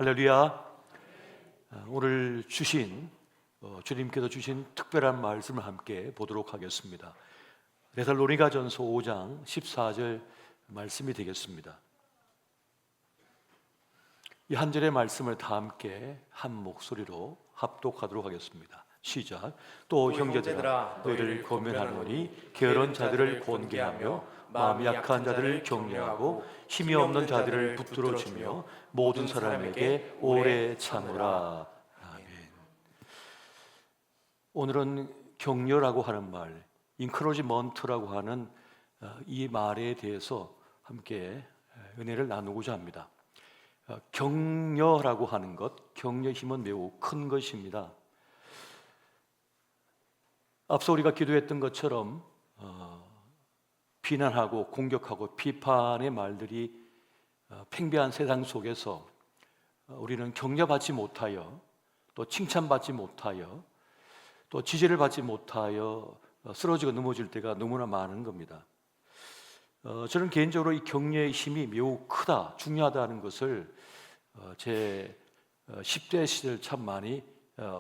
할렐루야. 오늘 주님께서 주신 특별한 말씀을 함께 보도록 하겠습니다. 데살로니가전서 5장 14절 말씀이 되겠습니다. 이 한 절의 말씀을 다 함께 한 목소리로 합독하도록 하겠습니다. 시작. 또 형제들아 너희를 권면하노니 게으른 자들을 권계하며 마음이 약한 자들을 격려하고 힘이 없는 자들을 붙들어주며 모든 사람에게 오래 참으라. 아멘. 오늘은 격려라고 하는 말, 인크로지먼트라고 하는 이 말에 대해서 함께 은혜를 나누고자 합니다. 격려라고 하는 것, 격려의 힘은 매우 큰 것입니다. 앞서 우리가 기도했던 것처럼 비난하고 공격하고 비판의 말들이 팽배한 세상 속에서 우리는 격려받지 못하여 또 칭찬받지 못하여 또 지지를 받지 못하여 쓰러지고 넘어질 때가 너무나 많은 겁니다. 저는 개인적으로 이 격려의 힘이 매우 크다, 중요하다는 것을 제 10대 시절 참 많이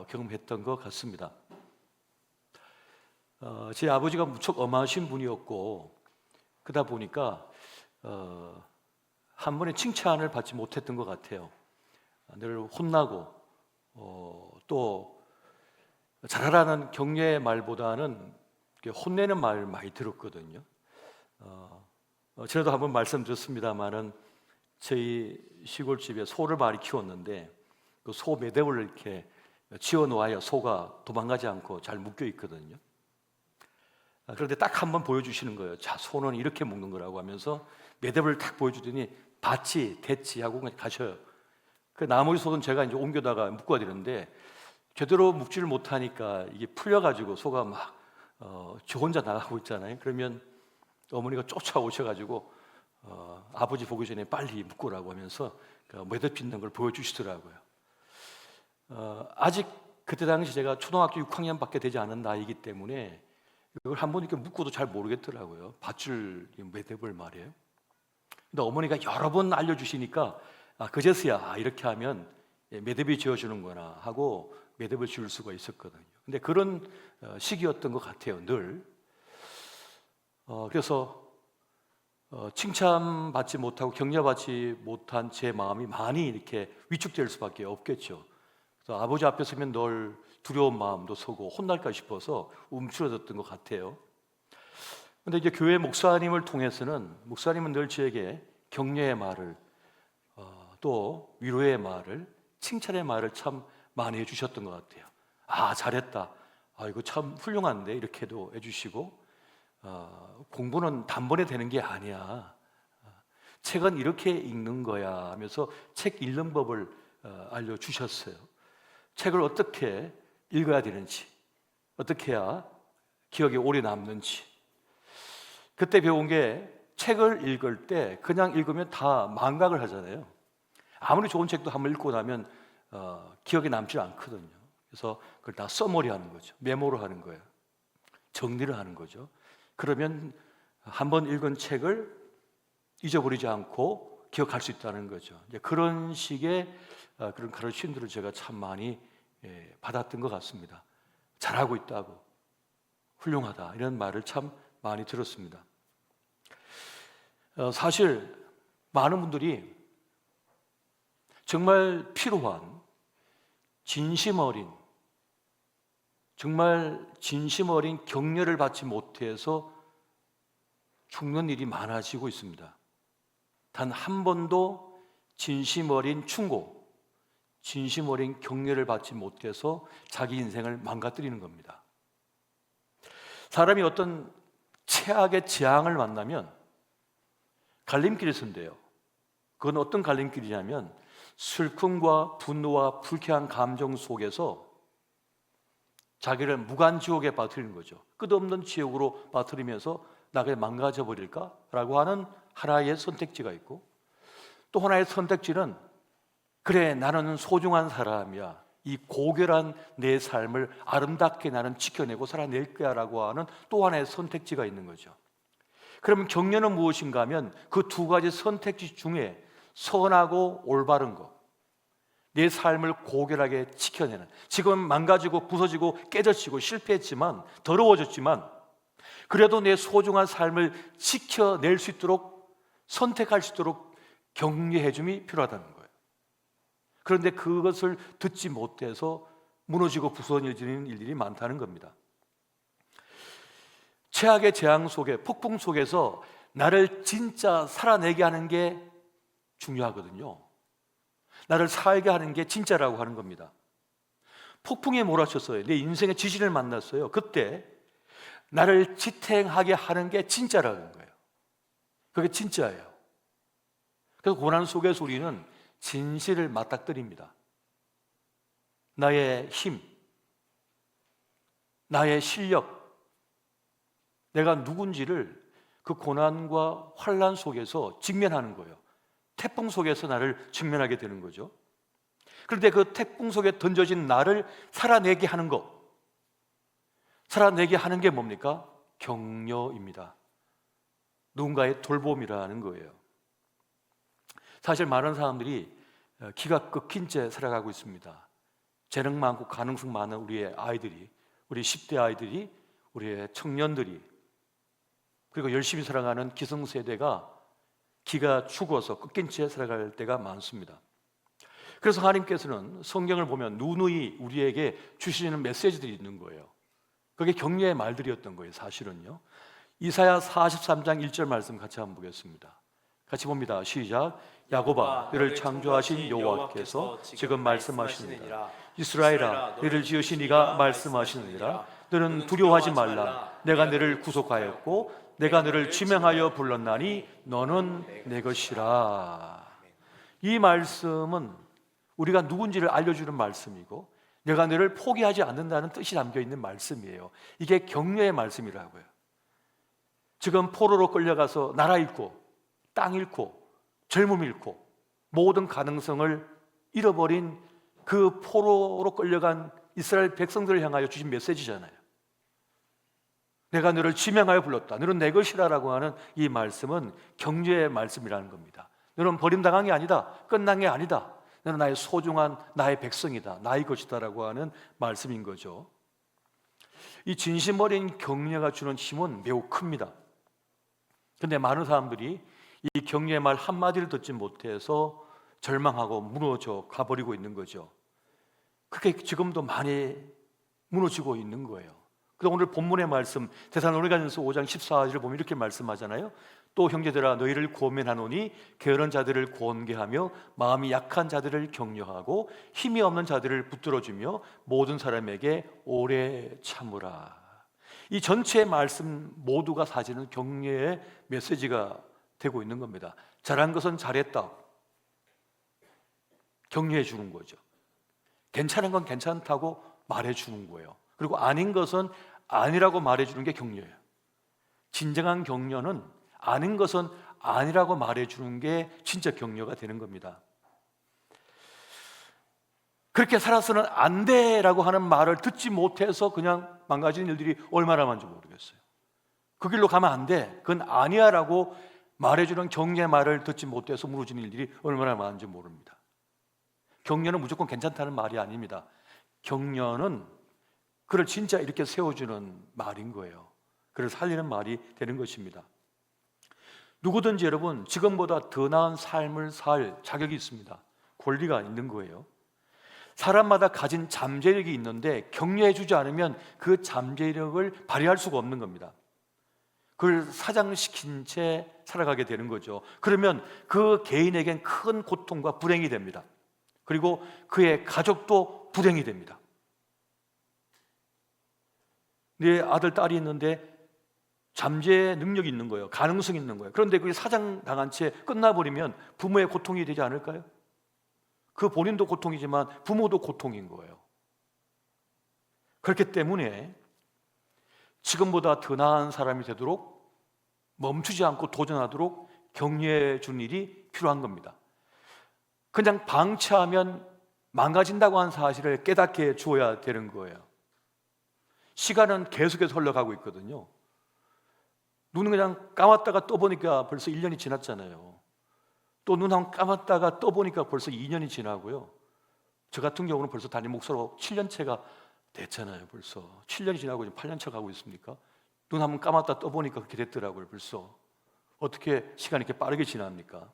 경험했던 것 같습니다. 제 아버지가 무척 엄하신 분이었고 그러다 보니까 한 번에 칭찬을 받지 못했던 것 같아요. 늘 혼나고 또 잘하라는 격려의 말보다는 혼내는 말을 많이 들었거든요. 전에도 한번 말씀드렸습니다마는 저희 시골집에 소를 많이 키웠는데 그 소 매듭을 이렇게 지어 놓아야 소가 도망가지 않고 잘 묶여 있거든요. 그런데 딱 한 번 보여주시는 거예요. 자, 소는 이렇게 묶는 거라고 하면서 매듭을 딱 보여주더니 봤지, 됐지 하고 그냥 가셔요. 그 나머지 소는 제가 이제 옮겨다가 묶어야 되는데 제대로 묶지를 못하니까 이게 풀려가지고 소가 막 저 혼자 나가고 있잖아요. 그러면 어머니가 쫓아오셔가지고 아버지 보기 전에 빨리 묶으라고 하면서 그 매듭 빚는 걸 보여주시더라고요. 아직 그때 당시 제가 초등학교 6학년밖에 되지 않은 나이이기 때문에 이걸 한 번 이렇게 묶어도 잘 모르겠더라고요. 밧줄 매듭을 말이에요. 근데 어머니가 여러 번 알려주시니까 그제서야 이렇게 하면 매듭이 지어주는구나 하고 매듭을 지을 수가 있었거든요. 근데 그런 시기였던 것 같아요, 늘. 그래서 칭찬받지 못하고 격려받지 못한 제 마음이 많이 이렇게 위축될 수밖에 없겠죠. 그래서 아버지 앞에 서면 늘 두려운 마음도 서고 혼날까 싶어서 움츠러졌던 것 같아요. 그런데 이제 교회 목사님을 통해서는 목사님은 늘 저에게 격려의 말을 또 위로의 말을 칭찬의 말을 참 많이 해주셨던 것 같아요. 아, 잘했다. 아, 이거 참 훌륭한데 이렇게도 해주시고 공부는 단번에 되는 게 아니야. 책은 이렇게 읽는 거야 하면서 책 읽는 법을 알려주셨어요. 책을 어떻게 읽어야 되는지, 어떻게 해야 기억에 오래 남는지. 그때 배운 게 책을 읽을 때 그냥 읽으면 다 망각을 하잖아요. 아무리 좋은 책도 한번 읽고 나면 기억에 남지 않거든요. 그래서 그걸 다 써머리 하는 거죠. 메모를 하는 거예요. 정리를 하는 거죠. 그러면 한번 읽은 책을 잊어버리지 않고 기억할 수 있다는 거죠. 이제 그런 식의 그런 가르침들을 제가 참 많이 받았던 것 같습니다. 잘하고 있다고, 훌륭하다 이런 말을 참 많이 들었습니다. 사실 많은 분들이 정말 필요한 진심 어린, 정말 진심 어린 격려를 받지 못해서 죽는 일이 많아지고 있습니다. 단 한 번도 진심 어린 충고, 진심 어린 격려를 받지 못해서 자기 인생을 망가뜨리는 겁니다. 사람이 어떤 최악의 재앙을 만나면 갈림길에 선대요. 그건 어떤 갈림길이냐면 슬픔과 분노와 불쾌한 감정 속에서 자기를 무간지옥에 빠뜨리는 거죠. 끝없는 지옥으로 빠뜨리면서 나 그냥 망가져 버릴까? 라고 하는 하나의 선택지가 있고 또 하나의 선택지는 그래, 나는 소중한 사람이야. 이 고결한 내 삶을 아름답게 나는 지켜내고 살아낼 거야 라고 하는 또 하나의 선택지가 있는 거죠. 그러면 격려는 무엇인가 하면 그 두 가지 선택지 중에 선하고 올바른 것, 내 삶을 고결하게 지켜내는, 지금 망가지고 부서지고 깨져지고 실패했지만, 더러워졌지만 그래도 내 소중한 삶을 지켜낼 수 있도록, 선택할 수 있도록 격려해 줌이 필요하다는 거예요. 그런데 그것을 듣지 못해서 무너지고 부서지는 일들이 많다는 겁니다. 최악의 재앙 속에, 폭풍 속에서 나를 진짜 살아내게 하는 게 중요하거든요. 나를 살게 하는 게 진짜라고 하는 겁니다. 폭풍에 몰아쳤어요. 내 인생의 지진을 만났어요. 그때 나를 지탱하게 하는 게 진짜라는 거예요. 그게 진짜예요. 그래서 고난 속에서 우리는 진실을 맞닥뜨립니다. 나의 힘, 나의 실력, 내가 누군지를 그 고난과 환난 속에서 직면하는 거예요. 태풍 속에서 나를 직면하게 되는 거죠. 그런데 그 태풍 속에 던져진 나를 살아내게 하는 것, 살아내게 하는 게 뭡니까? 격려입니다. 누군가의 돌봄이라는 거예요. 사실 많은 사람들이 기가 끊긴 채 살아가고 있습니다. 재능 많고 가능성 많은 우리의 아이들이, 우리 10대 아이들이, 우리의 청년들이, 그리고 열심히 살아가는 기성세대가 기가 죽어서 끊긴 채 살아갈 때가 많습니다. 그래서 하나님께서는 성경을 보면 누누이 우리에게 주시는 메시지들이 있는 거예요. 그게 격려의 말들이었던 거예요. 사실은요. 이사야 43장 1절 말씀 같이 한번 보겠습니다. 같이 봅니다. 시작. 야곱아, 너를 창조하신 여호와께서 지금 말씀하시느니라. 이스라엘아, 너를 지으신 이가 말씀하시느니라. 너는 두려워하지 말라. 내가 너를 구속하였고 내가 너를 지명하여 불렀나니 너는 내 것이라. 이 말씀은 우리가 누군지를 알려주는 말씀이고, 내가 너를 포기하지 않는다는 뜻이 담겨있는 말씀이에요. 이게 격려의 말씀이라고요. 지금 포로로 끌려가서 나라 잃고 땅 잃고 젊음 잃고 모든 가능성을 잃어버린 그 포로로 끌려간 이스라엘 백성들을 향하여 주신 메시지잖아요. 내가 너를 지명하여 불렀다. 너는 내 것이라라고 하는 이 말씀은 격려의 말씀이라는 겁니다. 너는 버림당한 게 아니다. 끝난 게 아니다. 너는 나의 소중한 나의 백성이다. 나의 것이다라고 하는 말씀인 거죠. 이 진심 어린 격려가 주는 힘은 매우 큽니다. 그런데 많은 사람들이 이 격려의 말 한마디를 듣지 못해서 절망하고 무너져 가버리고 있는 거죠. 그게 지금도 많이 무너지고 있는 거예요. 그래서 오늘 본문의 말씀 데살로니가전서 5장 14절을 보면 이렇게 말씀하잖아요. 또 형제들아, 너희를 고면하노니 게으른 자들을 권계하며 마음이 약한 자들을 격려하고 힘이 없는 자들을 붙들어주며 모든 사람에게 오래 참으라. 이 전체 말씀 모두가 사실은 격려의 메시지가 되고 있는 겁니다. 잘한 것은 잘했다, 격려해 주는 거죠. 괜찮은 건 괜찮다고 말해 주는 거예요. 그리고 아닌 것은 아니라고 말해 주는 게 격려예요. 진정한 격려는 아닌 것은 아니라고 말해 주는 게 진짜 격려가 되는 겁니다. 그렇게 살아서는 안 돼라고 하는 말을 듣지 못해서 그냥 망가진 일들이 얼마나 많은지 모르겠어요. 그 길로 가면 안 돼, 그건 아니야 라고 말해주는 격려의 말을 듣지 못해서 무너지는 일들이 얼마나 많은지 모릅니다. 격려는 무조건 괜찮다는 말이 아닙니다. 격려는 그를 진짜 이렇게 세워주는 말인 거예요. 그를 살리는 말이 되는 것입니다. 누구든지 여러분 지금보다 더 나은 삶을 살 자격이 있습니다. 권리가 있는 거예요. 사람마다 가진 잠재력이 있는데 격려해 주지 않으면 그 잠재력을 발휘할 수가 없는 겁니다. 그걸 사장시킨 채 살아가게 되는 거죠. 그러면 그 개인에겐 큰 고통과 불행이 됩니다. 그리고 그의 가족도 불행이 됩니다. 내 아들, 딸이 있는데 잠재 능력이 있는 거예요. 가능성이 있는 거예요. 그런데 그게 사장당한 채 끝나버리면 부모의 고통이 되지 않을까요? 그 본인도 고통이지만 부모도 고통인 거예요. 그렇기 때문에 지금보다 더 나은 사람이 되도록 멈추지 않고 도전하도록 격려해 준 일이 필요한 겁니다. 그냥 방치하면 망가진다고 하는 사실을 깨닫게 주어야 되는 거예요. 시간은 계속해서 흘러가고 있거든요. 눈은 그냥 감았다가 떠보니까 벌써 1년이 지났잖아요. 또 눈 한번 감았다가 떠보니까 벌써 2년이 지나고요. 저 같은 경우는 벌써 담임 목사로 7년째가 됐잖아요. 벌써 7년이 지나고 지금 8년차 가고 있습니까? 눈 한번 감았다 떠보니까 그렇게 됐더라고요. 벌써 어떻게 시간이 이렇게 빠르게 지납니까?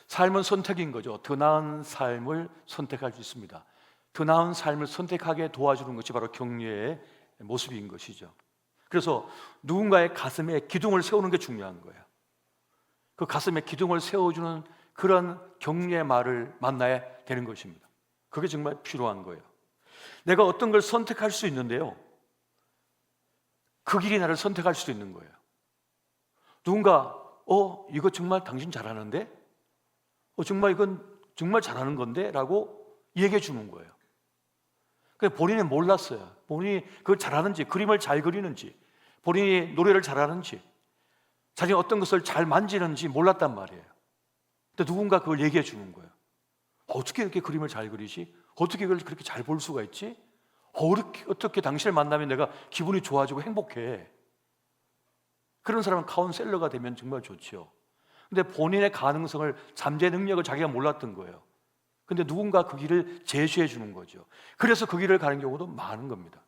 삶은 선택인 거죠. 더 나은 삶을 선택할 수 있습니다. 더 나은 삶을 선택하게 도와주는 것이 바로 격려의 모습인 것이죠. 그래서 누군가의 가슴에 기둥을 세우는 게 중요한 거예요. 그 가슴에 기둥을 세워주는 그런 격려의 말을 만나야 되는 것입니다. 그게 정말 필요한 거예요. 내가 어떤 걸 선택할 수 있는데요, 그 길이 나를 선택할 수도 있는 거예요. 누군가 이거 정말 당신 잘하는데? 정말 이건 정말 잘하는 건데? 라고 얘기해 주는 거예요. 근데 본인은 몰랐어요. 본인이 그걸 잘하는지, 그림을 잘 그리는지, 본인이 노래를 잘하는지, 자신이 어떤 것을 잘 만지는지 몰랐단 말이에요. 근데 누군가 그걸 얘기해 주는 거예요. 어떻게 이렇게 그림을 잘 그리지? 어떻게 이걸 그렇게 잘 볼 수가 있지? 어떻게 당신을 만나면 내가 기분이 좋아지고 행복해? 그런 사람은 카운셀러가 되면 정말 좋죠. 근데 본인의 가능성을, 잠재 능력을 자기가 몰랐던 거예요. 근데 누군가 그 길을 제시해 주는 거죠. 그래서 그 길을 가는 경우도 많은 겁니다.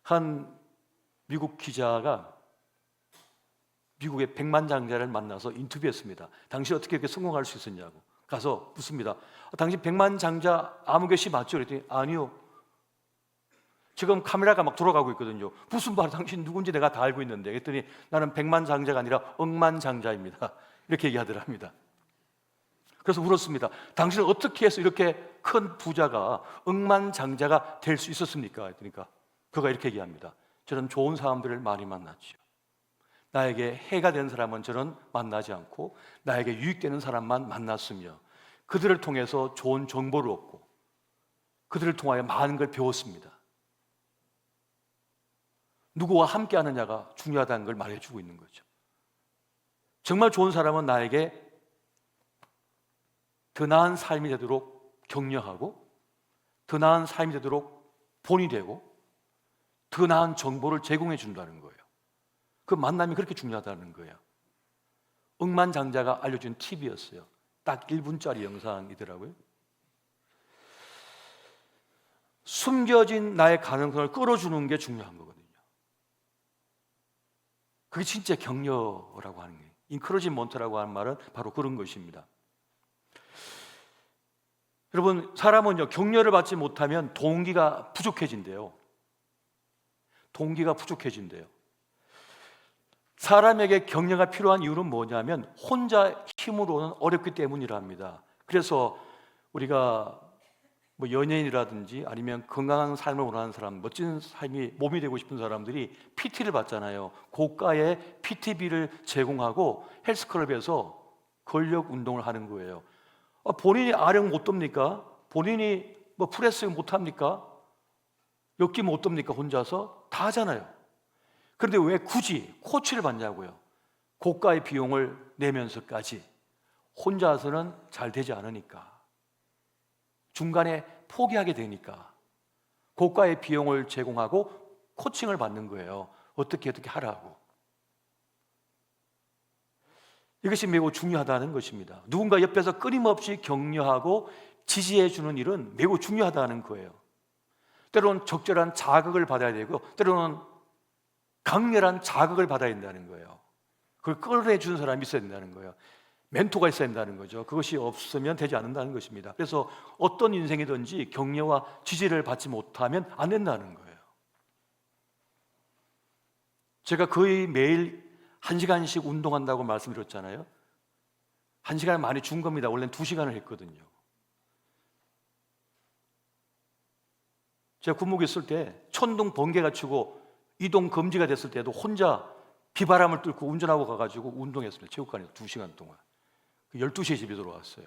한 미국 기자가 미국의 백만장자를 만나서 인터뷰했습니다. 당신 어떻게 이렇게 성공할 수 있었냐고. 가서 묻습니다. 당신 백만장자 아무개씨 맞죠? 그랬더니 아니요. 지금 카메라가 막 돌아가고 있거든요. 무슨 말, 당신 누군지 내가 다 알고 있는데. 그랬더니 나는 백만장자가 아니라 억만장자입니다. 이렇게 얘기하더랍니다. 그래서 물었습니다. 당신은 어떻게 해서 이렇게 큰 부자가 억만장자가 될 수 있었습니까? 그러니까 그가 이렇게 얘기합니다. 저는 좋은 사람들을 많이 만났죠. 나에게 해가 되는 사람은 저는 만나지 않고 나에게 유익되는 사람만 만났으며 그들을 통해서 좋은 정보를 얻고 그들을 통하여 많은 걸 배웠습니다. 누구와 함께 하느냐가 중요하다는 걸 말해주고 있는 거죠. 정말 좋은 사람은 나에게 더 나은 삶이 되도록 격려하고 더 나은 삶이 되도록 본이 되고 더 나은 정보를 제공해 준다는 거예요. 그 만남이 그렇게 중요하다는 거예요. 억만장자가 알려준 팁이었어요. 딱 1분짜리 영상이더라고요. 숨겨진 나의 가능성을 끌어주는 게 중요한 거거든요. 그게 진짜 격려라고 하는 거예요. 인커러지먼트라고 하는 말은 바로 그런 것입니다. 여러분, 사람은요, 격려를 받지 못하면 동기가 부족해진대요. 동기가 부족해진대요. 사람에게 격려가 필요한 이유는 뭐냐면 혼자 힘으로는 어렵기 때문이랍니다. 그래서 우리가 뭐 연예인이라든지 아니면 건강한 삶을 원하는 사람, 멋진 삶이 몸이 되고 싶은 사람들이 PT를 받잖아요. 고가의 PT비를 제공하고 헬스클럽에서 근력 운동을 하는 거예요. 본인이 아령 못 돕니까? 본인이 뭐 프레스 못 합니까? 엮기 못 돕니까? 혼자서? 다 하잖아요. 그런데 왜 굳이 코치를 받냐고요? 고가의 비용을 내면서까지 혼자서는 잘 되지 않으니까, 중간에 포기하게 되니까 고가의 비용을 제공하고 코칭을 받는 거예요. 어떻게 하라고. 이것이 매우 중요하다는 것입니다. 누군가 옆에서 끊임없이 격려하고 지지해 주는 일은 매우 중요하다는 거예요. 때로는 적절한 자극을 받아야 되고 때로는 강렬한 자극을 받아야 된다는 거예요. 그걸 끌어내주는 사람이 있어야 된다는 거예요. 멘토가 있어야 된다는 거죠. 그것이 없으면 되지 않는다는 것입니다. 그래서 어떤 인생이든지 격려와 지지를 받지 못하면 안 된다는 거예요. 제가 거의 매일 1시간씩 운동한다고 말씀드렸잖아요. 1시간을 많이 준 겁니다. 원래는 2시간을 했거든요. 제가 군목에 있을 때 천둥 번개가 치고 이동 금지가 됐을 때도 혼자 비바람을 뚫고 운전하고 가가지고 운동했습니다. 체육관에서 2시간 동안. 12시에 집에 들어왔어요.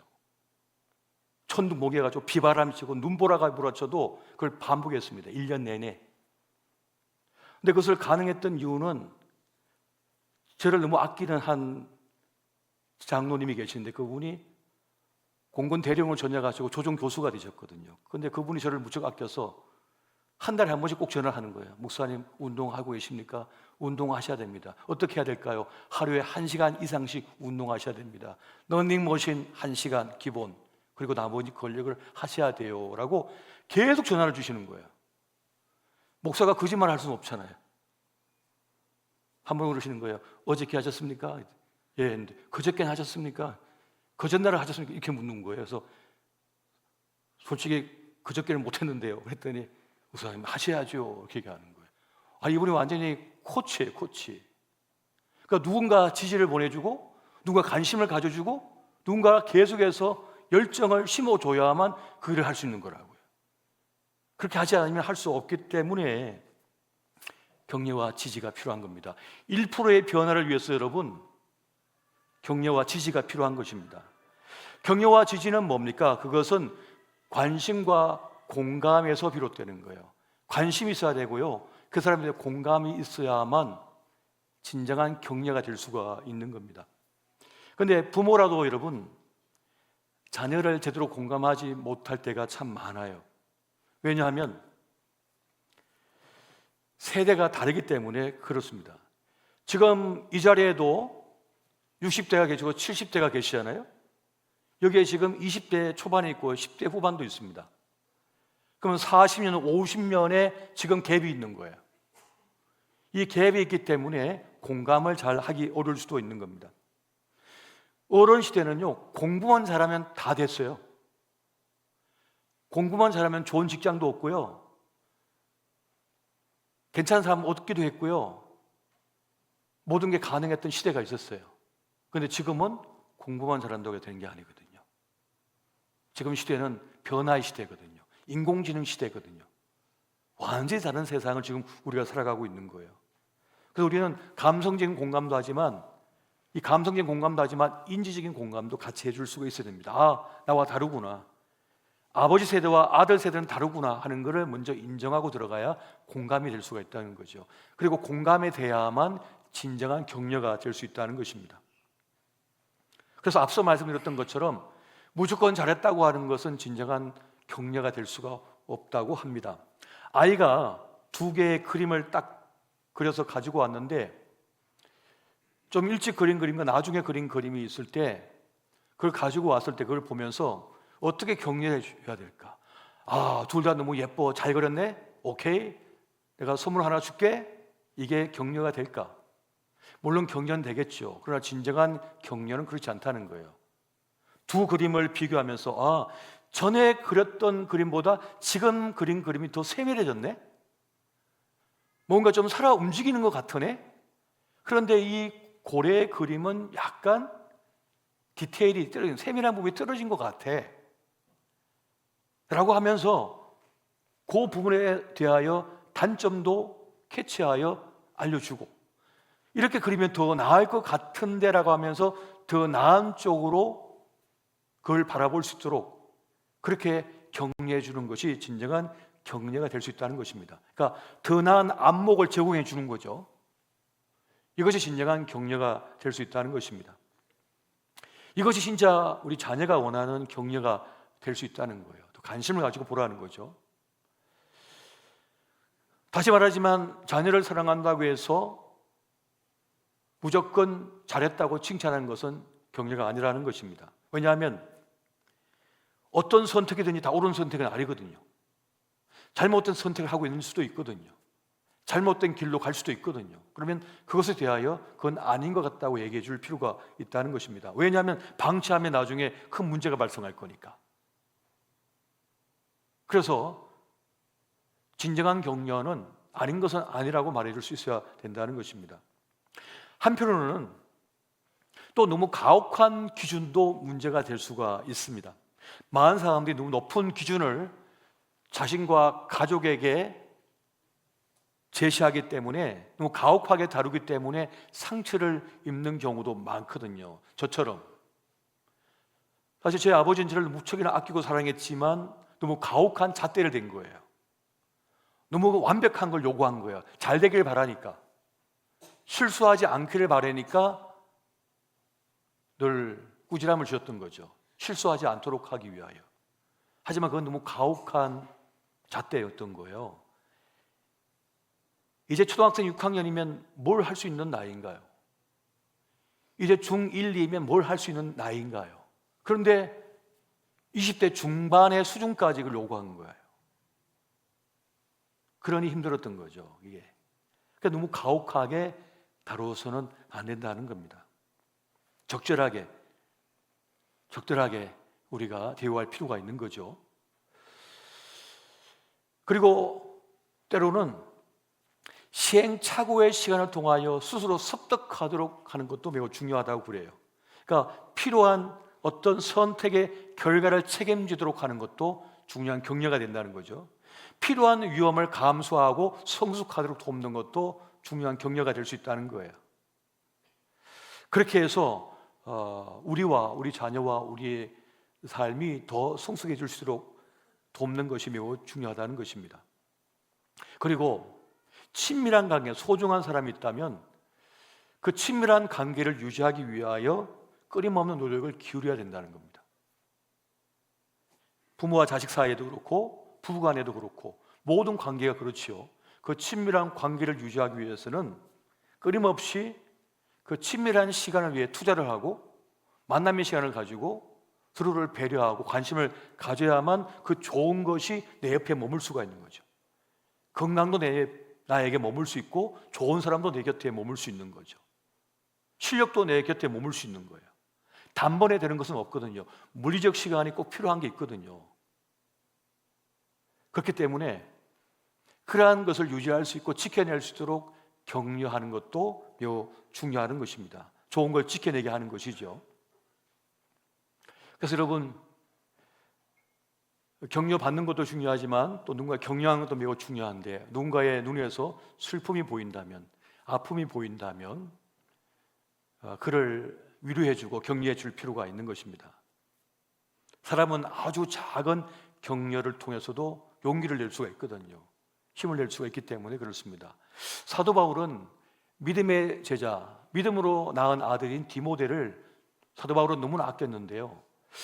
천둥 번개가 치고 비바람이 치고 눈보라가 몰아쳐도 그걸 반복했습니다. 1년 내내. 근데 그것을 가능했던 이유는 저를 너무 아끼는 한 장로님이 계시는데 그분이 공군 대령을 전역하시고 조정 교수가 되셨거든요. 그런데 그분이 저를 무척 아껴서 한 달에 한 번씩 꼭 전화를 하는 거예요. 목사님, 운동하고 계십니까? 운동하셔야 됩니다. 어떻게 해야 될까요? 하루에 1시간 이상씩 운동하셔야 됩니다. 러닝머신 1시간 기본, 그리고 나머지 권력을 하셔야 돼요 라고 계속 전화를 주시는 거예요. 목사가 거짓말 할 수는 없잖아요. 한 번 그러시는 거예요. 어저께 하셨습니까? 예, 했는데 그저께는 하셨습니까? 그전날을 하셨습니까? 이렇게 묻는 거예요. 그래서 솔직히 그저께는 못했는데요. 그랬더니 목사님 하셔야죠 이렇게 얘기하는 거예요. 이분이 완전히 코치예요, 코치. 그러니까 누군가 지지를 보내주고 누군가 관심을 가져주고 누군가 계속해서 열정을 심어줘야만 그 일을 할 수 있는 거라고요. 그렇게 하지 않으면 할 수 없기 때문에 격려와 지지가 필요한 겁니다. 1%의 변화를 위해서 여러분, 격려와 지지가 필요한 것입니다. 격려와 지지는 뭡니까? 그것은 관심과 공감에서 비롯되는 거예요. 관심이 있어야 되고요, 그 사람에 대해 공감이 있어야만 진정한 격려가 될 수가 있는 겁니다. 그런데 부모라도 여러분, 자녀를 제대로 공감하지 못할 때가 참 많아요. 왜냐하면 세대가 다르기 때문에 그렇습니다. 지금 이 자리에도 60대가 계시고 70대가 계시잖아요. 여기에 지금 20대 초반에 있고 10대 후반도 있습니다. 그러면 40년, 50년에 지금 갭이 있는 거예요. 이 갭이 있기 때문에 공감을 잘 하기 어려울 수도 있는 겁니다. 어른 시대는요, 공부만 잘하면 다 됐어요. 공부만 잘하면 좋은 직장도 없고요, 괜찮은 사람 얻기도 했고요, 모든 게 가능했던 시대가 있었어요. 그런데 지금은 공부만 잘한다고 되는 게 아니거든요. 지금 시대는 변화의 시대거든요. 인공지능 시대거든요. 완전히 다른 세상을 지금 우리가 살아가고 있는 거예요. 그래서 우리는 감성적인 공감도 하지만 이 감성적인 공감도 하지만 인지적인 공감도 같이 해줄 수가 있어야 됩니다. 나와 다르구나, 아버지 세대와 아들 세대는 다르구나 하는 것을 먼저 인정하고 들어가야 공감이 될 수가 있다는 거죠. 그리고 공감에 대해야만 진정한 격려가 될 수 있다는 것입니다. 그래서 앞서 말씀드렸던 것처럼 무조건 잘했다고 하는 것은 진정한 격려가 될 수가 없다고 합니다. 아이가 2개의 그림을 딱 그려서 가지고 왔는데 좀 일찍 그린 그림과 나중에 그린 그림이 있을 때, 그걸 가지고 왔을 때 그걸 보면서 어떻게 격려해 줘야 될까? 둘 다 너무 예뻐, 잘 그렸네? 오케이, 내가 선물 하나 줄게. 이게 격려가 될까? 물론 격려는 되겠죠. 그러나 진정한 격려는 그렇지 않다는 거예요. 2 그림을 비교하면서 전에 그렸던 그림보다 지금 그린 그림이 더 세밀해졌네? 뭔가 좀 살아 움직이는 것 같으네? 그런데 이 고래의 그림은 약간 디테일이 떨어진, 세밀한 부분이 떨어진 것 같아 라고 하면서 그 부분에 대하여 단점도 캐치하여 알려주고, 이렇게 그리면 더 나을 것 같은데 라고 하면서 더 나은 쪽으로 그걸 바라볼 수 있도록 그렇게 격려해 주는 것이 진정한 격려가 될 수 있다는 것입니다. 그러니까 더 나은 안목을 제공해 주는 거죠. 이것이 진정한 격려가 될 수 있다는 것입니다. 이것이 진짜 우리 자녀가 원하는 격려가 될 수 있다는 거예요. 또 관심을 가지고 보라는 거죠. 다시 말하지만 자녀를 사랑한다고 해서 무조건 잘했다고 칭찬하는 것은 격려가 아니라는 것입니다. 왜냐하면 어떤 선택이든지 다 옳은 선택은 아니거든요. 잘못된 선택을 하고 있는 수도 있거든요. 잘못된 길로 갈 수도 있거든요. 그러면 그것에 대하여 그건 아닌 것 같다고 얘기해 줄 필요가 있다는 것입니다. 왜냐하면 방치하면 나중에 큰 문제가 발생할 거니까. 그래서 진정한 격려는 아닌 것은 아니라고 말해줄 수 있어야 된다는 것입니다. 한편으로는 또 너무 가혹한 기준도 문제가 될 수가 있습니다. 많은 사람들이 너무 높은 기준을 자신과 가족에게 제시하기 때문에, 너무 가혹하게 다루기 때문에 상처를 입는 경우도 많거든요. 저처럼 사실 제 아버지는 저를 무척이나 아끼고 사랑했지만 너무 가혹한 잣대를 댄 거예요. 너무 완벽한 걸 요구한 거예요. 잘 되길 바라니까, 실수하지 않기를 바라니까 늘 꾸지람을 주셨던 거죠. 실수하지 않도록 하기 위하여. 하지만 그건 너무 가혹한 잣대였던 거예요. 이제 초등학생 6학년이면 뭘 할 수 있는 나이인가요? 이제 중1, 2이면 뭘 할 수 있는 나이인가요? 그런데 20대 중반의 수준까지 그걸 요구하는 거예요. 그러니 힘들었던 거죠, 이게. 그러니까 너무 가혹하게 다뤄서는 안 된다는 겁니다. 적절하게 우리가 대우할 필요가 있는 거죠. 그리고 때로는 시행착오의 시간을 통하여 스스로 습득하도록 하는 것도 매우 중요하다고 그래요. 그러니까 필요한 어떤 선택의 결과를 책임지도록 하는 것도 중요한 격려가 된다는 거죠. 필요한 위험을 감수하고 성숙하도록 돕는 것도 중요한 격려가 될 수 있다는 거예요. 그렇게 해서 우리와 우리 자녀와 우리의 삶이 더 성숙해질수록 돕는 것이 매우 중요하다는 것입니다. 그리고 친밀한 관계, 소중한 사람이 있다면 그 친밀한 관계를 유지하기 위하여 끊임없는 노력을 기울여야 된다는 겁니다. 부모와 자식 사이에도 그렇고 부부간에도 그렇고 모든 관계가 그렇지요. 그 친밀한 관계를 유지하기 위해서는 끊임없이 그 친밀한 시간을 위해 투자를 하고 만남의 시간을 가지고 서로를 배려하고 관심을 가져야만 그 좋은 것이 내 옆에 머물 수가 있는 거죠. 건강도 나에게 머물 수 있고 좋은 사람도 내 곁에 머물 수 있는 거죠. 실력도 내 곁에 머물 수 있는 거예요. 단번에 되는 것은 없거든요. 물리적 시간이 꼭 필요한 게 있거든요. 그렇기 때문에 그러한 것을 유지할 수 있고 지켜낼 수 있도록 격려하는 것도 매우 중요한 것입니다. 좋은 걸 지켜내게 하는 것이죠. 그래서 여러분, 격려받는 것도 중요하지만 또 누군가 격려하는 것도 매우 중요한데, 누군가의 눈에서 슬픔이 보인다면, 아픔이 보인다면 그를 위로해주고 격려해줄 필요가 있는 것입니다. 사람은 아주 작은 격려를 통해서도 용기를 낼 수가 있거든요. 힘을 낼 수가 있기 때문에 그렇습니다. 사도 바울은 믿음의 제자, 믿음으로 낳은 아들인 디모데를 사도 바울은 너무나 아꼈는데요,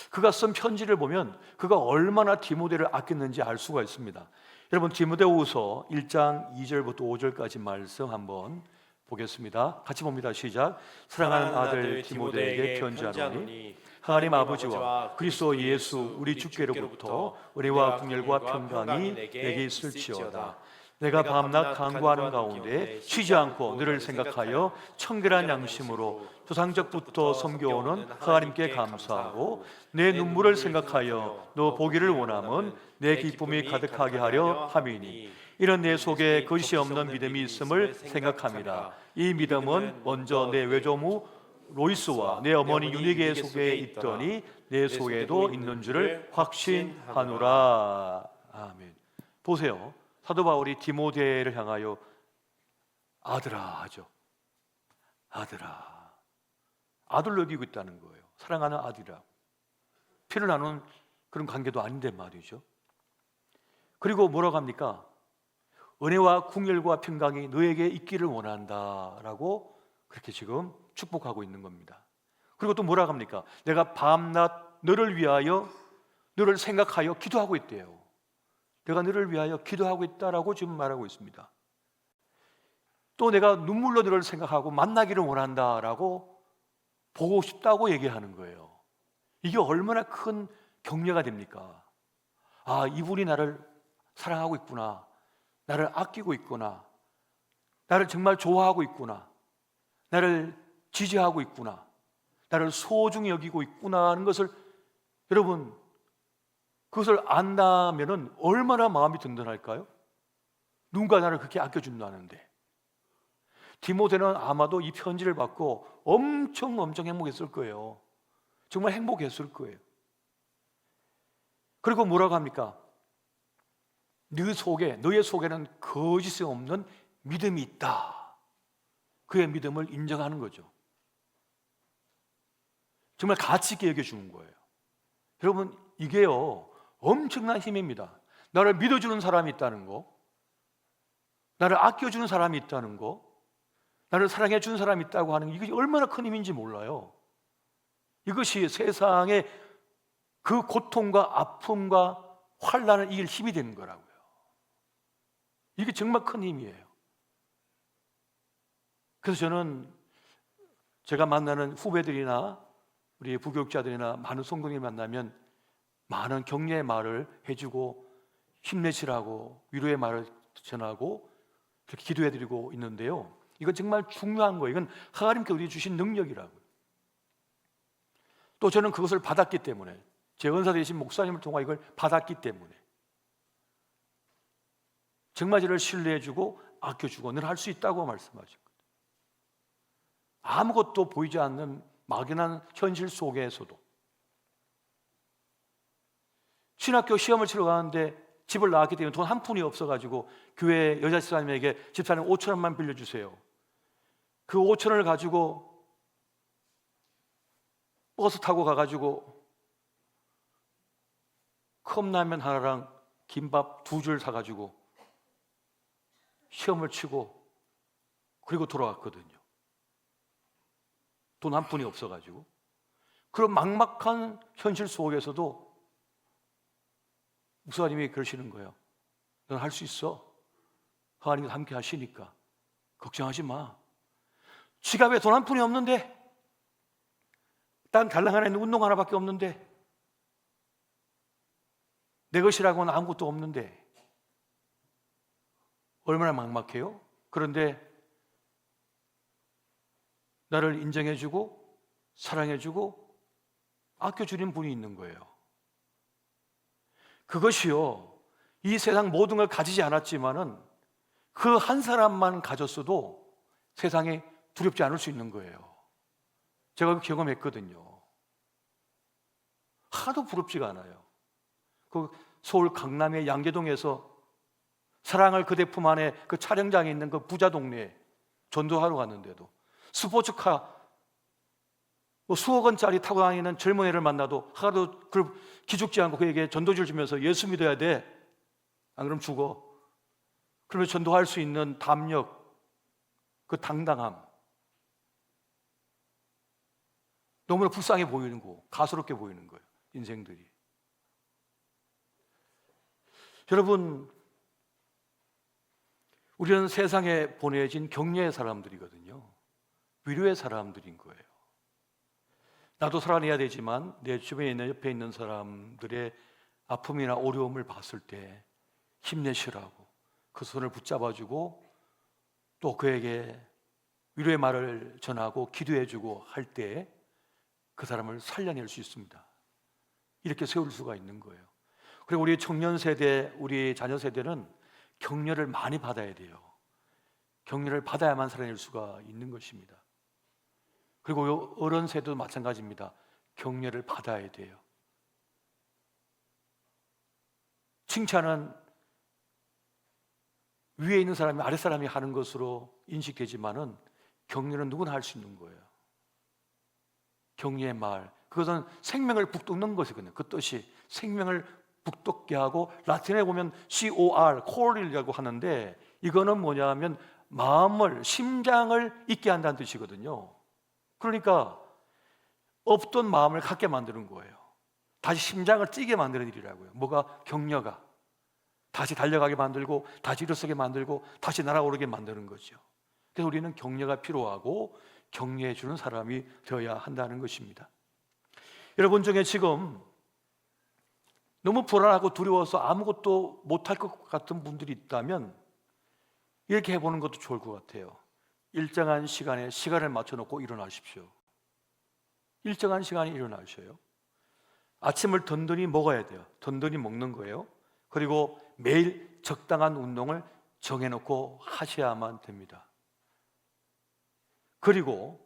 그가 쓴 편지를 보면 그가 얼마나 디모데를 아꼈는지 알 수가 있습니다. 여러분, 디모데후서 1장 2절부터 5절까지 말씀 한번 보겠습니다. 같이 봅니다. 시작. 사랑하는 아들 디모데에게 편지하노니 하나님 아버지와 그리스도 예수 우리 주께로부터 은혜와 긍휼과 평강이 내게 있을지어다. 내가 밤낮 간구하는 가운데 쉬지 않고 너를 생각하여 청결한 양심으로 조상적부터 섬겨오는 하나님께 감사하고 내 눈물을 생각하여 너 보기를 원함은 내 기쁨이 가득하게 하려 함이니 이런 내 속에 거짓이 없는 믿음이 있음을 생각합니다. 이 믿음은 먼저 내 외조모 로이스와 내 어머니 유니게 속에 있더니 내 속에도 있는 줄을 확신하노라. 아멘. 보세요. 사도 바울이 디모데를 향하여 아들아 하죠. 아들아. 아들로 여기고 있다는 거예요. 사랑하는 아들이라. 피를 나눈 그런 관계도 아닌데 말이죠. 그리고 뭐라고 합니까? 은혜와 긍휼과 평강이 너에게 있기를 원한다라고 그렇게 지금 축복하고 있는 겁니다. 그리고 또 뭐라고 합니까? 내가 밤낮 너를 위하여 너를 생각하여 기도하고 있대요. 내가 너를 위하여 기도하고 있다라고 지금 말하고 있습니다. 또 내가 눈물로 너를 생각하고 만나기를 원한다라고 보고 싶다고 얘기하는 거예요. 이게 얼마나 큰 격려가 됩니까? 아, 이분이 나를 사랑하고 있구나, 나를 아끼고 있구나, 나를 정말 좋아하고 있구나, 나를 지지하고 있구나, 나를 소중히 여기고 있구나 하는 것을, 여러분, 그것을 안다면은 얼마나 마음이 든든할까요? 누군가 나를 그렇게 아껴준다는데. 디모데는 아마도 이 편지를 받고 엄청 행복했을 거예요. 정말 행복했을 거예요. 그리고 뭐라고 합니까? 너의 속에는 거짓이 없는 믿음이 있다. 그의 믿음을 인정하는 거죠. 정말 가치 있게 여겨주는 거예요. 여러분, 이게요 엄청난 힘입니다. 나를 믿어주는 사람이 있다는 거, 나를 아껴주는 사람이 있다는 거, 나를 사랑해주는 사람이 있다고 하는 게 이것이 얼마나 큰 힘인지 몰라요. 이것이 세상의 그 고통과 아픔과 환난을 이길 힘이 되는 거라고요. 이게 정말 큰 힘이에요. 그래서 저는 제가 만나는 후배들이나 우리 부교육자들이나 많은 성도님을 만나면 많은 격려의 말을 해주고 힘내시라고 위로의 말을 전하고 그렇게 기도해드리고 있는데요, 이건 정말 중요한 거예요. 이건 하나님께 우리 주신 능력이라고요. 또 저는 그것을 받았기 때문에, 제 은사 되신 목사님을 통해 이걸 받았기 때문에 정말 저를 신뢰해주고 아껴주고 늘 할 수 있다고 말씀하신 거예요. 아무것도 보이지 않는 막연한 현실 속에서도 신학교 시험을 치러 가는데 집을 나왔기 때문에 돈 한 푼이 없어가지고 교회 여자 집사님에게 집사님 5천 원만 빌려주세요. 그 5천 원을 가지고 버스 타고 가가지고 컵라면 하나랑 김밥 2줄 사가지고 시험을 치고 그리고 돌아왔거든요. 돈 한 푼이 없어가지고. 그런 막막한 현실 속에서도 목사님이 그러시는 거예요. 넌 할 수 있어. 하나님과 함께 하시니까 걱정하지 마. 지갑에 돈 한 푼이 없는데, 딴 달랑 하나 있는 운동 하나밖에 없는데, 내 것이라고는 아무것도 없는데 얼마나 막막해요? 그런데 나를 인정해주고 사랑해주고 아껴주는 분이 있는 거예요. 그것이요, 이 세상 모든 걸 가지지 않았지만은 그 한 사람만 가졌어도 세상에 두렵지 않을 수 있는 거예요. 제가 경험했거든요. 하나도 부럽지가 않아요. 그 서울 강남의 양재동에서 사랑을 그대 품 안에 그 촬영장에 있는 그 부자 동네에 전도하러 갔는데도 스포츠카 수억 원짜리 타고 다니는 젊은 애를 만나도 하나도 그걸 기죽지 않고 그에게 전도지를 주면서 예수 믿어야 돼, 안 그러면 죽어, 그러면 전도할 수 있는 담력, 그 당당함, 너무나 불쌍해 보이는 거, 가소롭게 보이는 거예요, 인생들이. 여러분, 우리는 세상에 보내진 격려의 사람들이거든요. 위로의 사람들인 거예요. 나도 살아내야 되지만 내 주변에 있는, 옆에 있는 사람들의 아픔이나 어려움을 봤을 때 힘내시라고 그 손을 붙잡아주고 또 그에게 위로의 말을 전하고 기도해주고 할 때 그 사람을 살려낼 수 있습니다. 이렇게 세울 수가 있는 거예요. 그리고 우리 청년 세대, 우리 자녀 세대는 격려를 많이 받아야 돼요. 격려를 받아야만 살아낼 수가 있는 것입니다. 그리고 어른 세대도 마찬가지입니다. 격려를 받아야 돼요. 칭찬은 위에 있는 사람이 아래 사람이 하는 것으로 인식되지만은 격려는 누구나 할 수 있는 거예요. 격려의 말, 그것은 생명을 북돋는 것이거든요. 그 뜻이 생명을 북돋게 하고, 라틴에 보면 COR, core이라고 하는데 이거는 뭐냐면 마음을, 심장을 있게 한다는 뜻이거든요. 그러니까 없던 마음을 갖게 만드는 거예요. 다시 심장을 뛰게 만드는 일이라고요. 뭐가? 격려가. 다시 달려가게 만들고, 다시 일어서게 만들고, 다시 날아오르게 만드는 거죠. 그래서 우리는 격려가 필요하고 격려해 주는 사람이 되어야 한다는 것입니다. 여러분 중에 지금 너무 불안하고 두려워서 아무것도 못할 것 같은 분들이 있다면 이렇게 해보는 것도 좋을 것 같아요. 일정한 시간에 시간을 맞춰놓고 일어나십시오. 일정한 시간에 일어나셔요. 아침을 든든히 먹어야 돼요. 든든히 먹는 거예요. 그리고 매일 적당한 운동을 정해놓고 하셔야만 됩니다. 그리고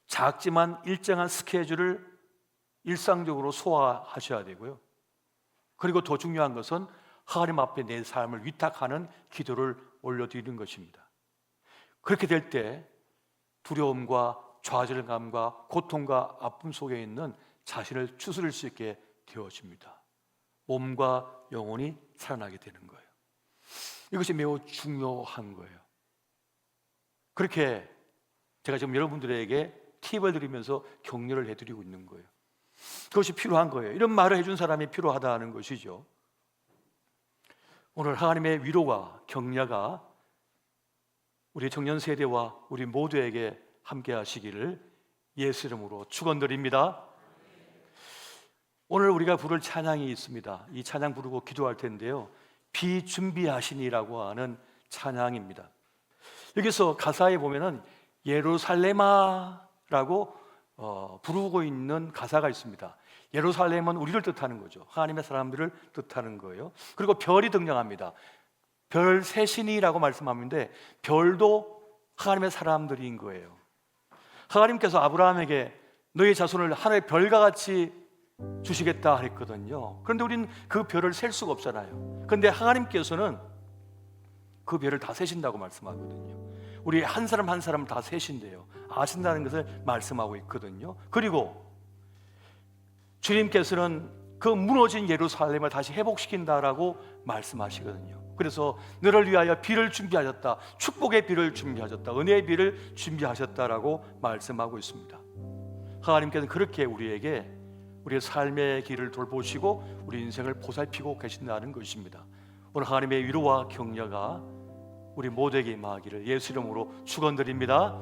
작지만 일정한 스케줄을 일상적으로 소화하셔야 되고요. 그리고 더 중요한 것은 하나님 앞에 내 삶을 위탁하는 기도를 올려드리는 것입니다. 그렇게 될 때 두려움과 좌절감과 고통과 아픔 속에 있는 자신을 추스릴 수 있게 되어집니다. 몸과 영혼이 살아나게 되는 거예요. 이것이 매우 중요한 거예요. 그렇게 제가 지금 여러분들에게 팁을 드리면서 격려를 해드리고 있는 거예요. 그것이 필요한 거예요. 이런 말을 해준 사람이 필요하다는 것이죠. 오늘 하나님의 위로와 격려가 우리 청년 세대와 우리 모두에게 함께 하시기를 예수 이름으로 축원드립니다. 오늘 우리가 부를 찬양이 있습니다. 이 찬양 부르고 기도할 텐데요, 비준비하시니라고 하는 찬양입니다. 여기서 가사에 보면은 예루살렘아라고 부르고 있는 가사가 있습니다. 예루살렘은 우리를 뜻하는 거죠. 하나님의 사람들을 뜻하는 거예요. 그리고 별이 등장합니다. 별 셋이니라고 말씀하는데 별도 하나님의 사람들인 거예요. 하나님께서 아브라함에게 너의 자손을 하늘의 별과 같이 주시겠다 했거든요. 그런데 우리는 그 별을 셀 수가 없잖아요. 그런데 하나님께서는 그 별을 다 세신다고 말씀하거든요. 우리 한 사람 한 사람 다 세신대요. 아신다는 것을 말씀하고 있거든요. 그리고 주님께서는 그 무너진 예루살렘을 다시 회복시킨다라고 말씀하시거든요. 그래서 너를 위하여 비를 준비하셨다, 축복의 비를 준비하셨다, 은혜의 비를 준비하셨다라고 말씀하고 있습니다. 하나님께서는 그렇게 우리에게 우리의 삶의 길을 돌보시고 우리 인생을 보살피고 계신다는 것입니다. 오늘 하나님의 위로와 격려가 우리 모두에게 임하기를 예수 이름으로 축원드립니다.